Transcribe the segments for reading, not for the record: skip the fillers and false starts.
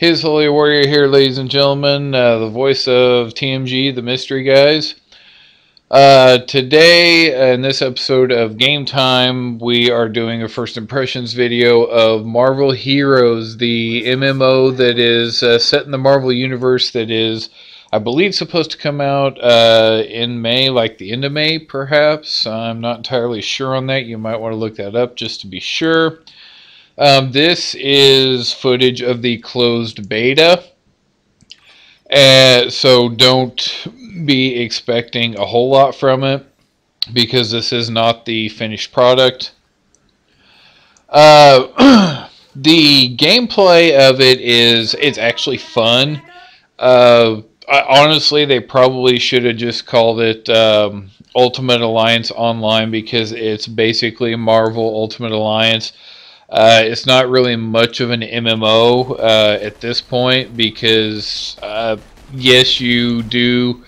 His Holy Warrior here, ladies and gentlemen, the voice of TMG, the Mystery Guys. Today, in this episode of Game Time, we are doing a first impressions video of Marvel Heroes, the MMO that is set in the Marvel Universe that is, I believe, supposed to come out in May, like the end of May, perhaps. I'm not entirely sure on that. You might want to look that up just to be sure. This is footage of the closed beta, so don't be expecting a whole lot from it because this is not the finished product. The gameplay of it it's actually fun. Honestly, they probably should have just called it Ultimate Alliance Online because it's basically Marvel Ultimate Alliance. It's not really much of an MMO at this point because, yes, you do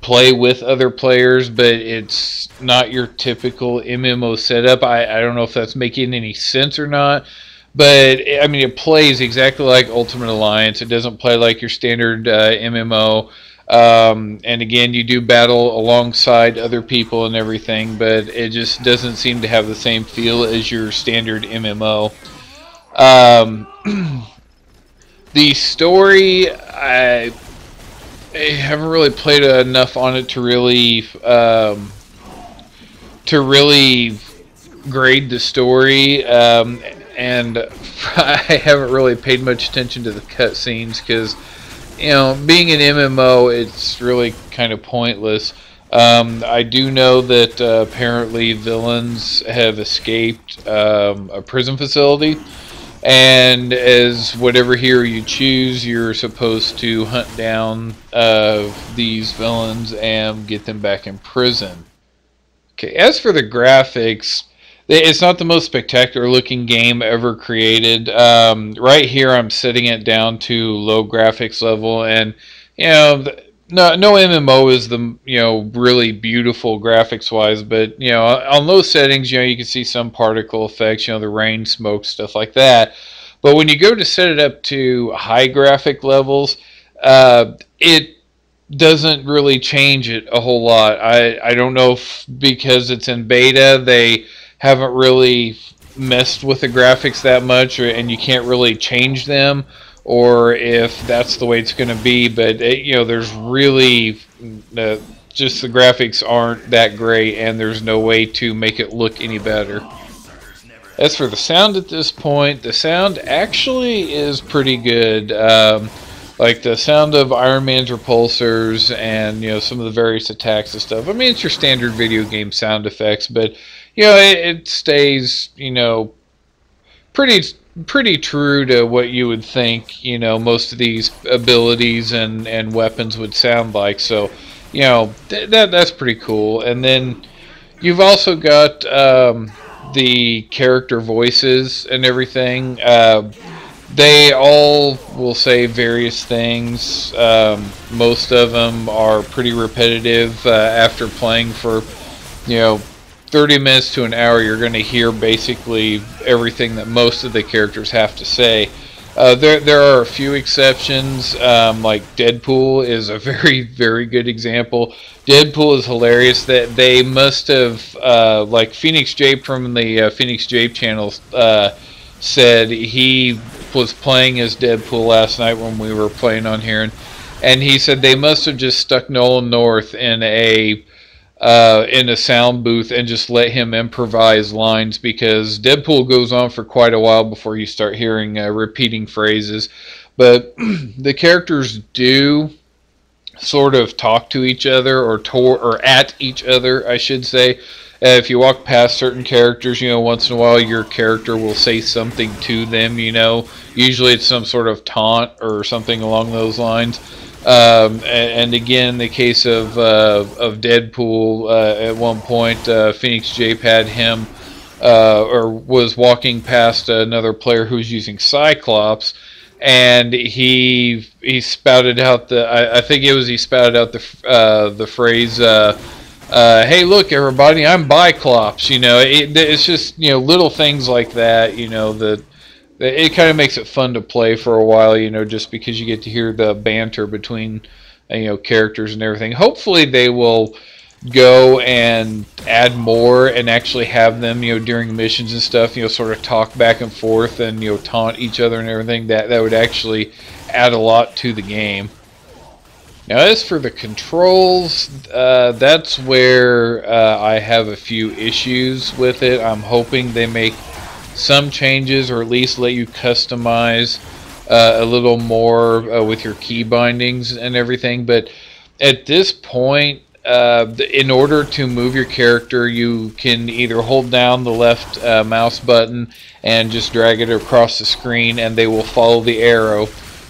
play with other players, but it's not your typical MMO setup. I don't know if that's making any sense or not, but I mean, it plays exactly like Ultimate Alliance. It doesn't play like your standard MMO. And again, you do battle alongside other people and everything, but it just doesn't seem to have the same feel as your standard MMO. The story, I haven't really played enough on it to really grade the story, and I haven't really paid much attention to the cutscenes because, you know, being an MMO, it's really kind of pointless. I do know that apparently villains have escaped a prison facility, and as whatever hero you choose, you're supposed to hunt down these villains and get them back in prison. Okay, as for the graphics, it's not the most spectacular looking game ever created. Right here I'm setting it down to low graphics level, and you know, no MMO is the, you know, really beautiful graphics wise, but you know, on low settings, you know, you can see some particle effects, you know, the rain, smoke, stuff like that. But when you go to set it up to high graphic levels, it doesn't really change it a whole lot. I don't know if because it's in beta they haven't really messed with the graphics that much, and you can't really change them, or if that's the way it's going to be. But you know, there's really just the graphics aren't that great, and there's no way to make it look any better. As for the sound at this point, the sound actually is pretty good. Like the sound of Iron Man's repulsors and, you know, some of the various attacks and stuff. I mean, it's your standard video game sound effects, but you know, it stays, you know, pretty true to what you would think, you know, most of these abilities and weapons would sound like. So, you know, that's pretty cool. And then you've also got the character voices and everything. They all will say various things. Most of them are pretty repetitive. After playing for, you know, 30 minutes to an hour, you're going to hear basically everything that most of the characters have to say. There are a few exceptions, like Deadpool is a very good example. Deadpool is hilarious. That they must have, like Phoenix Jape from the Phoenix Jape channel said he was playing as Deadpool last night when we were playing on here, and he said they must have just stuck Nolan North in a sound booth and just let him improvise lines, because Deadpool goes on for quite a while before you start hearing repeating phrases. But the characters do sort of talk to each other, or at each other, I should say. If you walk past certain characters, you know, once in a while your character will say something to them, you know. Usually it's some sort of taunt or something along those lines. And again, in the case of Deadpool, at one point, Phoenix Jape had him, or was walking past another player who was using Cyclops, and he spouted out I think it was he spouted out the phrase, hey, look, everybody, I'm Biclops. You know, it's just, you know, little things like that, you know, that it kind of makes it fun to play for a while, just because you get to hear the banter between characters and everything. Hopefully they will go and add more and actually have them, during missions and stuff, sort of talk back and forth and, taunt each other and everything. That would actually add a lot to the game. Now, as for the controls, that's where I have a few issues with it. I'm hoping they make some changes, or at least let you customize a little more with your key bindings and everything. But at this point, in order to move your character, you can either hold down the left mouse button and just drag it across the screen and they will follow the arrow,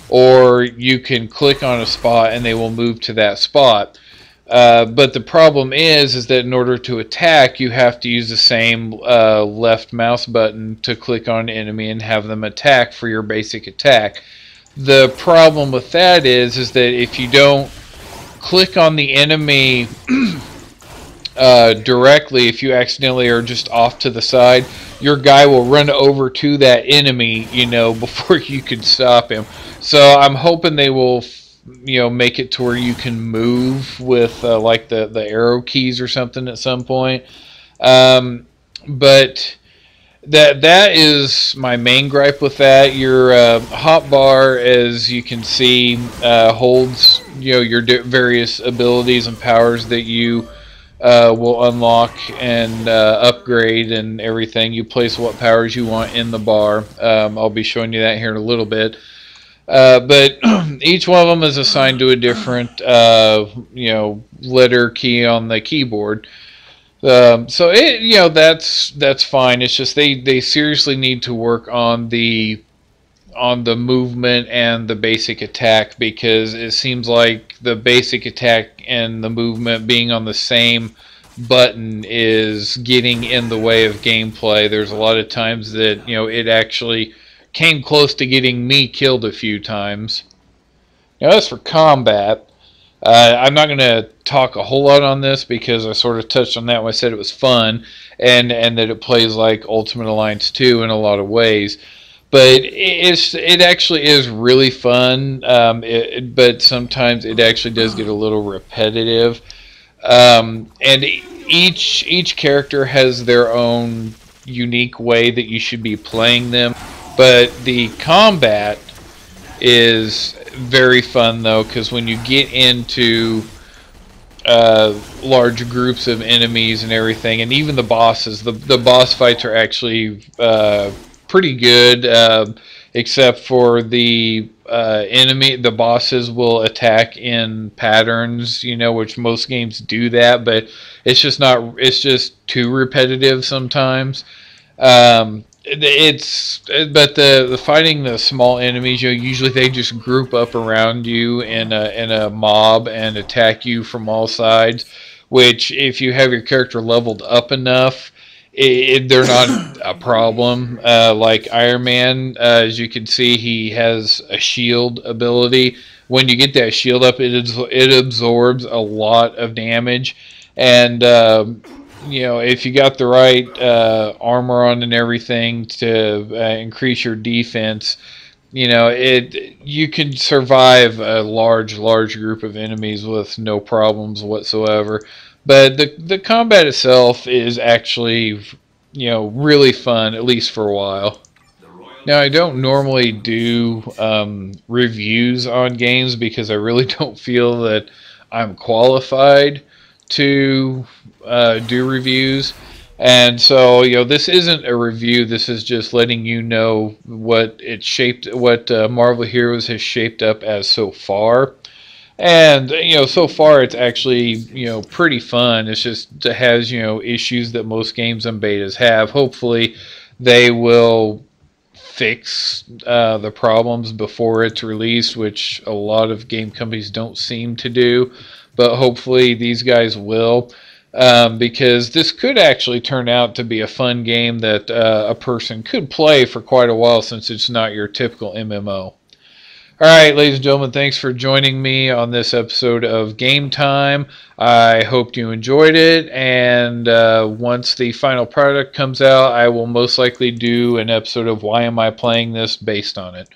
or you can click on a spot and they will move to that spot. But the problem is that in order to attack, you have to use the same left mouse button to click on an enemy and have them attack for your basic attack. The problem with that is that if you don't click on the enemy directly, if you accidentally are just off to the side, your guy will run over to that enemy, before you can stop him. So I'm hoping they will, make it to where you can move with like the arrow keys or something at some point. But that is my main gripe with that. Your hotbar, as you can see, holds your various abilities and powers that you will unlock and upgrade and everything. You place what powers you want in the bar. I'll be showing you that here in a little bit. But each one of them is assigned to a different letter key on the keyboard. So that's fine. It's just they seriously need to work on the movement and the basic attack, because it seems like the basic attack and the movement being on the same button is getting in the way of gameplay. There's a lot of times that it actually came close to getting me killed a few times. Now, as for combat, I'm not going to talk a whole lot on this because I sort of touched on that when I said it was fun and that it plays like Ultimate Alliance 2 in a lot of ways. But it actually is really fun, but sometimes it actually does get a little repetitive. And each character has their own unique way that you should be playing them. But the combat is very fun, though, because when you get into large groups of enemies and everything, and even the bosses, the boss fights are actually pretty good, except for the the bosses will attack in patterns, which most games do that, but it's just too repetitive sometimes. But the fighting the small enemies, usually they just group up around you in a mob and attack you from all sides, which if you have your character leveled up enough, they're not a problem. Like Iron Man, as you can see, he has a shield ability. When you get that shield up, it absorbs a lot of damage, and if you got the right armor on and everything to increase your defense, you can survive a large group of enemies with no problems whatsoever. But the combat itself is actually, really fun, at least for a while. Now, I don't normally do reviews on games because I really don't feel that I'm qualified to do reviews. And so, this isn't a review. This is just letting you know what Marvel Heroes has shaped up as so far. And, so far it's actually, pretty fun. It's just it has, issues that most games and betas have. Hopefully they will fix the problems before it's released, which a lot of game companies don't seem to do. But hopefully these guys will, because this could actually turn out to be a fun game that a person could play for quite a while, since it's not your typical MMO. All right, ladies and gentlemen, thanks for joining me on this episode of Game Time. I hope you enjoyed it, and once the final product comes out, I will most likely do an episode of Why Am I Playing This based on it.